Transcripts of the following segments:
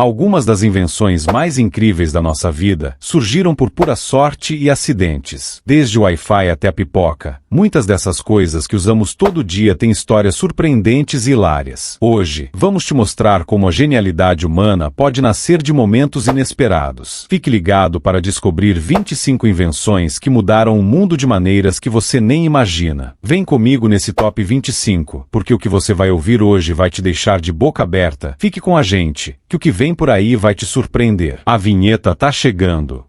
Algumas das invenções mais incríveis da nossa vida surgiram por pura sorte e acidentes. Desde o Wi-Fi até a pipoca, muitas dessas coisas que usamos todo dia têm histórias surpreendentes e hilárias. Hoje, vamos te mostrar como a genialidade humana pode nascer de momentos inesperados. Fique ligado para descobrir 25 invenções que mudaram o mundo de maneiras que você nem imagina. Vem comigo nesse Top 25, porque o que você vai ouvir hoje vai te deixar de boca aberta. Fique com a gente, que o que vem por aí vai te surpreender. A vinheta tá chegando.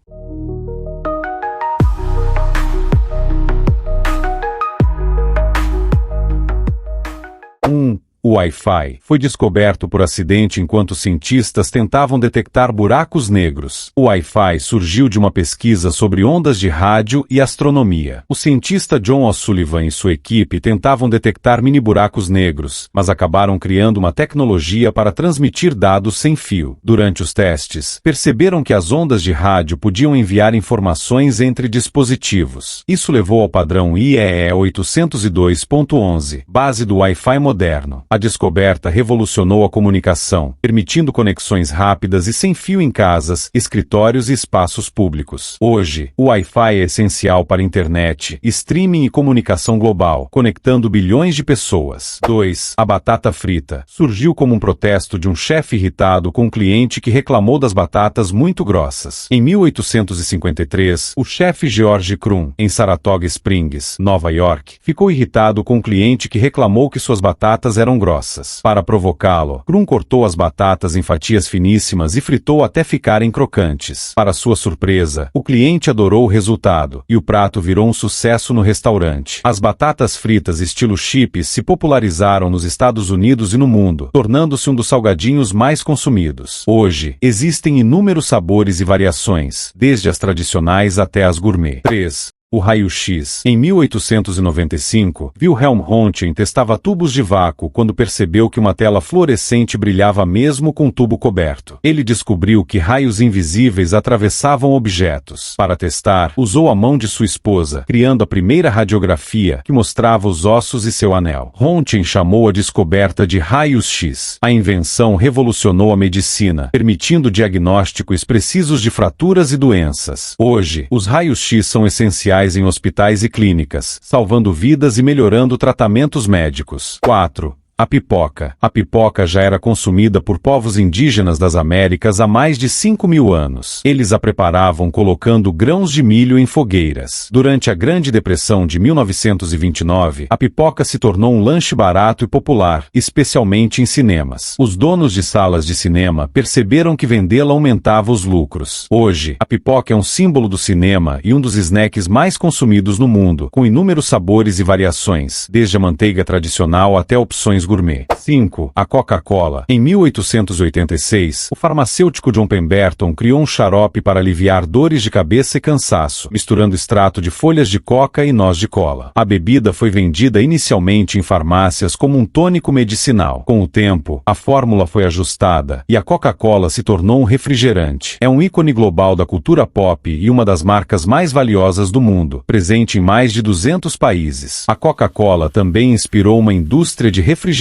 O Wi-Fi foi descoberto por acidente enquanto cientistas tentavam detectar buracos negros. O Wi-Fi surgiu de uma pesquisa sobre ondas de rádio e astronomia. O cientista John O'Sullivan e sua equipe tentavam detectar mini-buracos negros, mas acabaram criando uma tecnologia para transmitir dados sem fio. Durante os testes, perceberam que as ondas de rádio podiam enviar informações entre dispositivos. Isso levou ao padrão IEEE 802.11, base do Wi-Fi moderno. A descoberta revolucionou a comunicação, permitindo conexões rápidas e sem fio em casas, escritórios e espaços públicos. Hoje, o Wi-Fi é essencial para internet, streaming e comunicação global, conectando bilhões de pessoas. 2. A batata frita surgiu como um protesto de um chefe irritado com um cliente que reclamou das batatas muito grossas. Em 1853, o chefe George Crumb, em Saratoga Springs, Nova York, ficou irritado com um cliente que reclamou que suas batatas eram grossas. Para provocá-lo, Crumb cortou as batatas em fatias finíssimas e fritou até ficarem crocantes. Para sua surpresa, o cliente adorou o resultado, e o prato virou um sucesso no restaurante. As batatas fritas estilo chips se popularizaram nos Estados Unidos e no mundo, tornando-se um dos salgadinhos mais consumidos. Hoje, existem inúmeros sabores e variações, desde as tradicionais até as gourmet. 3. O raio-x. Em 1895, Wilhelm Röntgen testava tubos de vácuo quando percebeu que uma tela fluorescente brilhava mesmo com o tubo coberto. Ele descobriu que raios invisíveis atravessavam objetos. Para testar, usou a mão de sua esposa, criando a primeira radiografia que mostrava os ossos e seu anel. Röntgen chamou a descoberta de raios-x. A invenção revolucionou a medicina, permitindo diagnósticos precisos de fraturas e doenças. Hoje, os raios-x são essenciais em hospitais e clínicas, salvando vidas e melhorando tratamentos médicos. 4. A pipoca. A pipoca já era consumida por povos indígenas das Américas há mais de 5.000 anos. Eles a preparavam colocando grãos de milho em fogueiras. Durante a Grande Depressão de 1929, a pipoca se tornou um lanche barato e popular, especialmente em cinemas. Os donos de salas de cinema perceberam que vendê-la aumentava os lucros. Hoje, a pipoca é um símbolo do cinema e um dos snacks mais consumidos no mundo, com inúmeros sabores e variações, desde a manteiga tradicional até opções gourmet. 5. A Coca-Cola. Em 1886, o farmacêutico John Pemberton criou um xarope para aliviar dores de cabeça e cansaço, misturando extrato de folhas de coca e noz de cola. A bebida foi vendida inicialmente em farmácias como um tônico medicinal. Com o tempo, a fórmula foi ajustada e a Coca-Cola se tornou um refrigerante. É um ícone global da cultura pop e uma das marcas mais valiosas do mundo, presente em mais de 200 países. A Coca-Cola também inspirou uma indústria de refrigerantes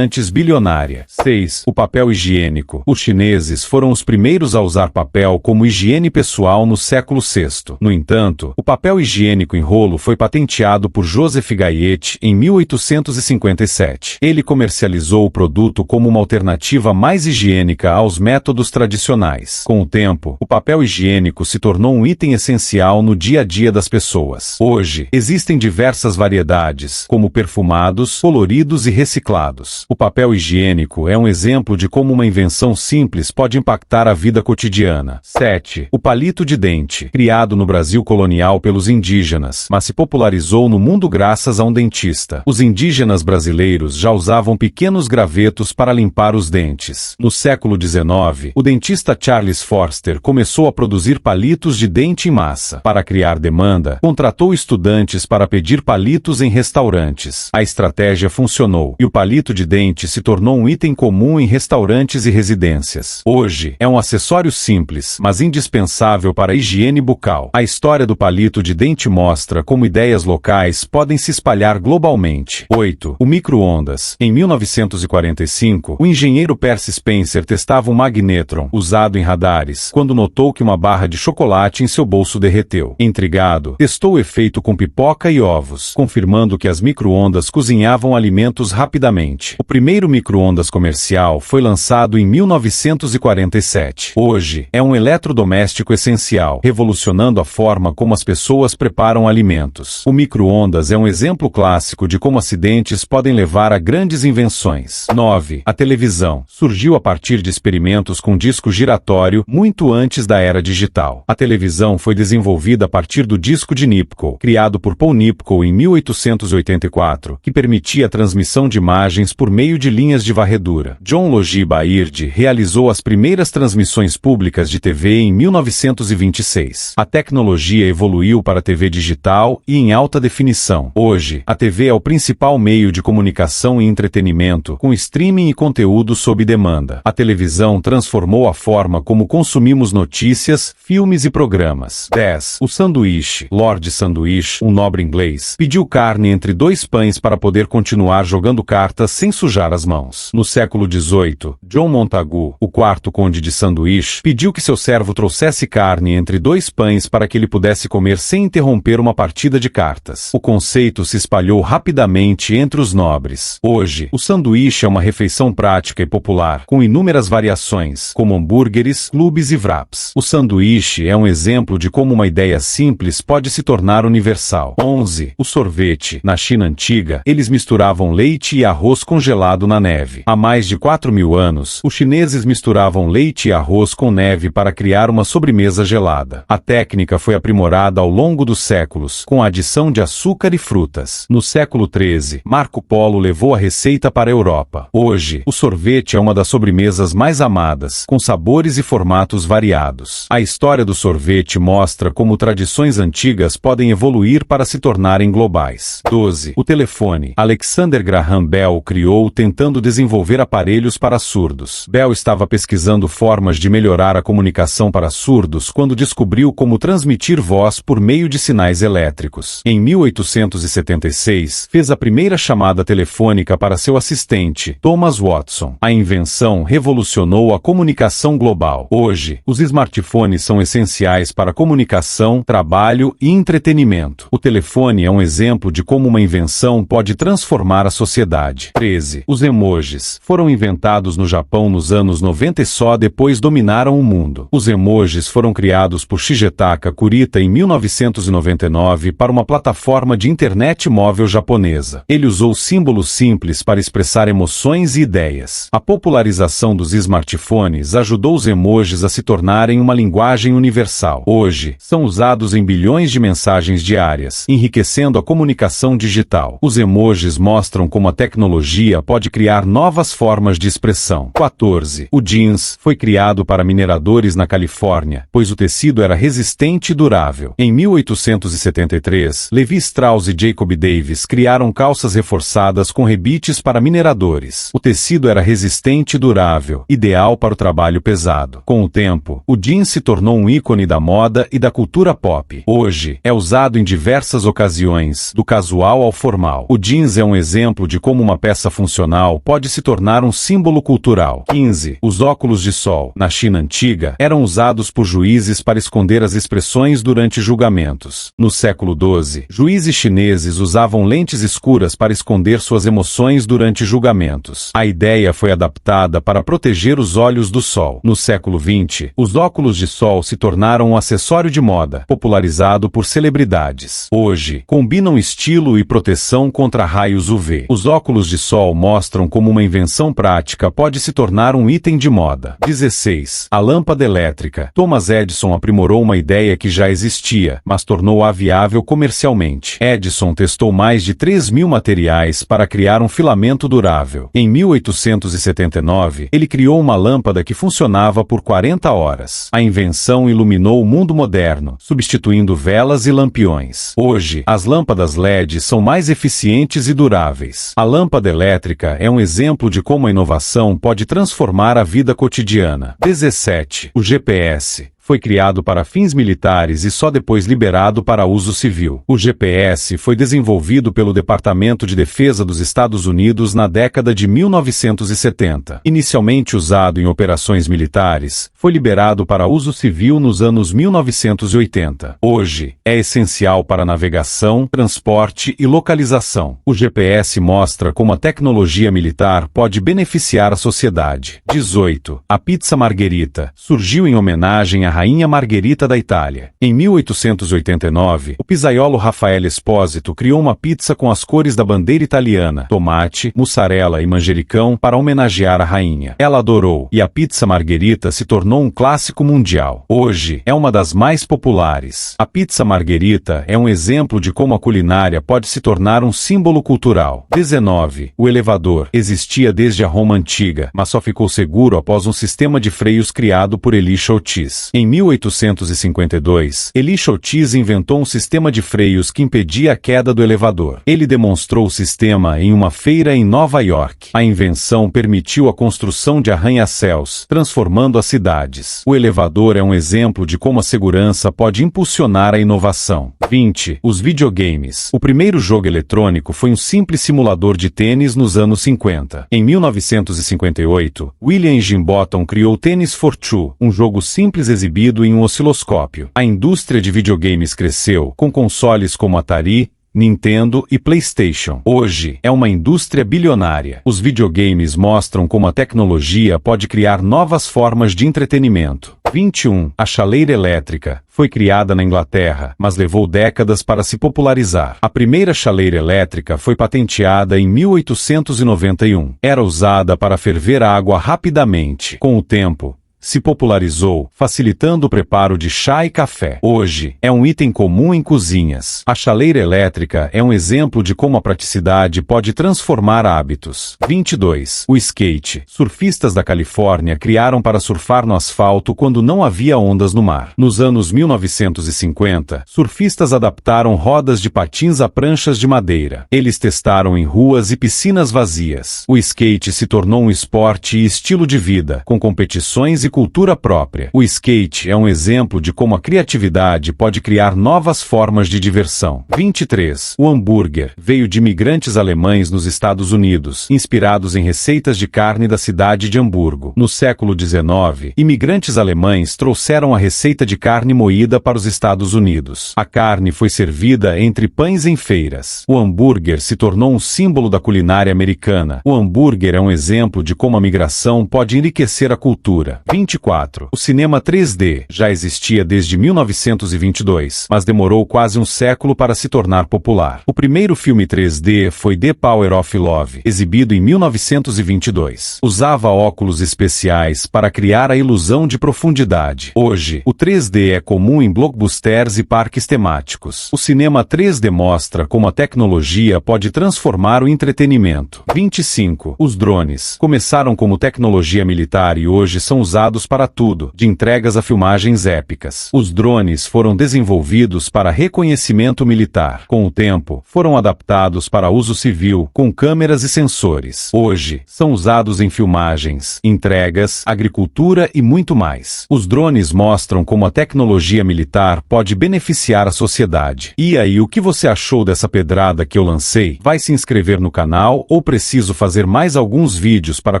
bilionária. 6. O papel higiênico. Os chineses foram os primeiros a usar papel como higiene pessoal no século VI. No entanto, o papel higiênico em rolo foi patenteado por Joseph Gayet em 1857. Ele comercializou o produto como uma alternativa mais higiênica aos métodos tradicionais. Com o tempo, o papel higiênico se tornou um item essencial no dia a dia das pessoas. Hoje, existem diversas variedades, como perfumados, coloridos e reciclados. O papel higiênico é um exemplo de como uma invenção simples pode impactar a vida cotidiana. 7. O palito de dente. Criado no Brasil colonial pelos indígenas, mas se popularizou no mundo graças a um dentista. Os indígenas brasileiros já usavam pequenos gravetos para limpar os dentes. No século XIX, o dentista Charles Forster começou a produzir palitos de dente em massa. Para criar demanda, contratou estudantes para pedir palitos em restaurantes. A estratégia funcionou, e o palito de dente se tornou um item comum em restaurantes e residências. Hoje, é um acessório simples, mas indispensável para a higiene bucal. A história do palito de dente mostra como ideias locais podem se espalhar globalmente. 8. O micro-ondas. Em 1945, o engenheiro Percy Spencer testava um magnetron, usado em radares, quando notou que uma barra de chocolate em seu bolso derreteu. Intrigado, testou o efeito com pipoca e ovos, confirmando que as micro-ondas cozinhavam alimentos rapidamente. O primeiro micro-ondas comercial foi lançado em 1947. Hoje, é um eletrodoméstico essencial, revolucionando a forma como as pessoas preparam alimentos. O micro-ondas é um exemplo clássico de como acidentes podem levar a grandes invenções. 9. A televisão. Surgiu a partir de experimentos com disco giratório muito antes da era digital. A televisão foi desenvolvida a partir do disco de Nipkow, criado por Paul Nipkow em 1884, que permitia a transmissão de imagens por meio de linhas de varredura. John Logie Baird realizou as primeiras transmissões públicas de TV em 1926. A tecnologia evoluiu para a TV digital e em alta definição. Hoje, a TV é o principal meio de comunicação e entretenimento, com streaming e conteúdo sob demanda. A televisão transformou a forma como consumimos notícias, filmes e programas. 10. O sanduíche. Lord Sandwich, um nobre inglês, pediu carne entre dois pães para poder continuar jogando cartas sem sujar as mãos. No século XVIII, John Montagu, o quarto conde de Sandwich, pediu que seu servo trouxesse carne entre dois pães para que ele pudesse comer sem interromper uma partida de cartas. O conceito se espalhou rapidamente entre os nobres. Hoje, o sanduíche é uma refeição prática e popular, com inúmeras variações, como hambúrgueres, clubes e wraps. O sanduíche é um exemplo de como uma ideia simples pode se tornar universal. 11. O sorvete. Na China antiga, eles misturavam leite e arroz congelado na neve. Há mais de 4.000 anos, os chineses misturavam leite e arroz com neve para criar uma sobremesa gelada. A técnica foi aprimorada ao longo dos séculos, com a adição de açúcar e frutas. No século XIII, Marco Polo levou a receita para a Europa. Hoje, o sorvete é uma das sobremesas mais amadas, com sabores e formatos variados. A história do sorvete mostra como tradições antigas podem evoluir para se tornarem globais. 12. O telefone. Alexander Graham Bell criou tentando desenvolver aparelhos para surdos. Bell estava pesquisando formas de melhorar a comunicação para surdos quando descobriu como transmitir voz por meio de sinais elétricos. Em 1876, fez a primeira chamada telefônica para seu assistente, Thomas Watson. A invenção revolucionou a comunicação global. Hoje, os smartphones são essenciais para comunicação, trabalho e entretenimento. O telefone é um exemplo de como uma invenção pode transformar a sociedade. 13. Os emojis. Foram inventados no Japão nos anos 90 e só depois dominaram o mundo. Os emojis foram criados por Shigetaka Kurita em 1999 para uma plataforma de internet móvel japonesa. Ele usou símbolos simples para expressar emoções e ideias. A popularização dos smartphones ajudou os emojis a se tornarem uma linguagem universal. Hoje, são usados em bilhões de mensagens diárias, enriquecendo a comunicação digital. Os emojis mostram como a tecnologia pode criar novas formas de expressão. 14. O jeans foi criado para mineradores na Califórnia, pois o tecido era resistente e durável. Em 1873, Levi Strauss e Jacob Davis criaram calças reforçadas com rebites para mineradores. O tecido era resistente e durável, ideal para o trabalho pesado. Com o tempo, o jeans se tornou um ícone da moda e da cultura pop. Hoje, é usado em diversas ocasiões, do casual ao formal. O jeans é um exemplo de como uma peça funcional pode se tornar um símbolo cultural. 15. Os óculos de sol. Na China antiga, eram usados por juízes para esconder as expressões durante julgamentos. No século XII, juízes chineses usavam lentes escuras para esconder suas emoções durante julgamentos. A ideia foi adaptada para proteger os olhos do sol. No século XX, os óculos de sol se tornaram um acessório de moda, popularizado por celebridades. Hoje, combinam estilo e proteção contra raios UV. Os óculos de sol mostram como uma invenção prática pode se tornar um item de moda. 16. A lâmpada elétrica. Thomas Edison aprimorou uma ideia que já existia, mas tornou-a viável comercialmente. Edison testou mais de 3.000 materiais para criar um filamento durável. Em 1879, ele criou uma lâmpada que funcionava por 40 horas. A invenção iluminou o mundo moderno, substituindo velas e lampiões. Hoje, as lâmpadas LED são mais eficientes e duráveis. A lâmpada elétrica elétrica é um exemplo de como a inovação pode transformar a vida cotidiana. 17. O GPS foi criado para fins militares e só depois liberado para uso civil. O GPS foi desenvolvido pelo Departamento de Defesa dos Estados Unidos na década de 1970. Inicialmente usado em operações militares, foi liberado para uso civil nos anos 1980. Hoje, é essencial para navegação, transporte e localização. O GPS mostra como a tecnologia militar pode beneficiar a sociedade. 18. A pizza margherita surgiu em homenagem à Rainha Margherita da Itália. Em 1889, o pizzaiolo Raffaele Esposito criou uma pizza com as cores da bandeira italiana, tomate, mussarela e manjericão para homenagear a rainha. Ela adorou, e a pizza margherita se tornou um clássico mundial. Hoje, é uma das mais populares. A pizza margherita é um exemplo de como a culinária pode se tornar um símbolo cultural. 19. O elevador existia desde a Roma Antiga, mas só ficou seguro após um sistema de freios criado por Elisha Otis. Em 1852, Elisha Otis inventou um sistema de freios que impedia a queda do elevador. Ele demonstrou o sistema em uma feira em Nova York. A invenção permitiu a construção de arranha-céus, transformando as cidades. O elevador é um exemplo de como a segurança pode impulsionar a inovação. 20. Os videogames. O primeiro jogo eletrônico foi um simples simulador de tênis nos anos 50. Em 1958, William Higginbotham criou Tennis for Two, um jogo simples exibido em um osciloscópio. A indústria de videogames cresceu, com consoles como Atari, Nintendo e PlayStation. Hoje, é uma indústria bilionária. Os videogames mostram como a tecnologia pode criar novas formas de entretenimento. 21. A chaleira elétrica foi criada na Inglaterra, mas levou décadas para se popularizar. A primeira chaleira elétrica foi patenteada em 1891. Era usada para ferver água rapidamente. Com o tempo, se popularizou, facilitando o preparo de chá e café. Hoje, é um item comum em cozinhas. A chaleira elétrica é um exemplo de como a praticidade pode transformar hábitos. 22. O skate. Surfistas da Califórnia criaram para surfar no asfalto quando não havia ondas no mar. Nos anos 1950, surfistas adaptaram rodas de patins a pranchas de madeira. Eles testaram em ruas e piscinas vazias. O skate se tornou um esporte e estilo de vida, com competições e cultura própria. O skate é um exemplo de como a criatividade pode criar novas formas de diversão. 23. O hambúrguer veio de imigrantes alemães nos Estados Unidos, inspirados em receitas de carne da cidade de Hamburgo. No século XIX, imigrantes alemães trouxeram a receita de carne moída para os Estados Unidos. A carne foi servida entre pães em feiras. O hambúrguer se tornou um símbolo da culinária americana. O hambúrguer é um exemplo de como a migração pode enriquecer a cultura. 24. O cinema 3D já existia desde 1922, mas demorou quase um século para se tornar popular. O primeiro filme 3D foi The Power of Love, exibido em 1922. Usava óculos especiais para criar a ilusão de profundidade. Hoje, o 3D é comum em blockbusters e parques temáticos. O cinema 3D mostra como a tecnologia pode transformar o entretenimento. 25. Os drones começaram como tecnologia militar e hoje são usados para tudo, de entregas a filmagens épicas. Os drones foram desenvolvidos para reconhecimento militar. Com o tempo, foram adaptados para uso civil, com câmeras e sensores. Hoje, são usados em filmagens, entregas, agricultura e muito mais. Os drones mostram como a tecnologia militar pode beneficiar a sociedade. E aí, o que você achou dessa pedrada que eu lancei? Vai se inscrever no canal ou preciso fazer mais alguns vídeos para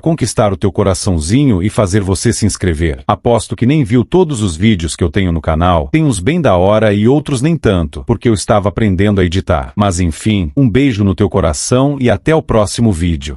conquistar o teu coraçãozinho e fazer você se inscrever? Aposto que nem viu todos os vídeos que eu tenho no canal, tem uns bem da hora e outros nem tanto, porque eu estava aprendendo a editar. Mas enfim, um beijo no teu coração e até o próximo vídeo.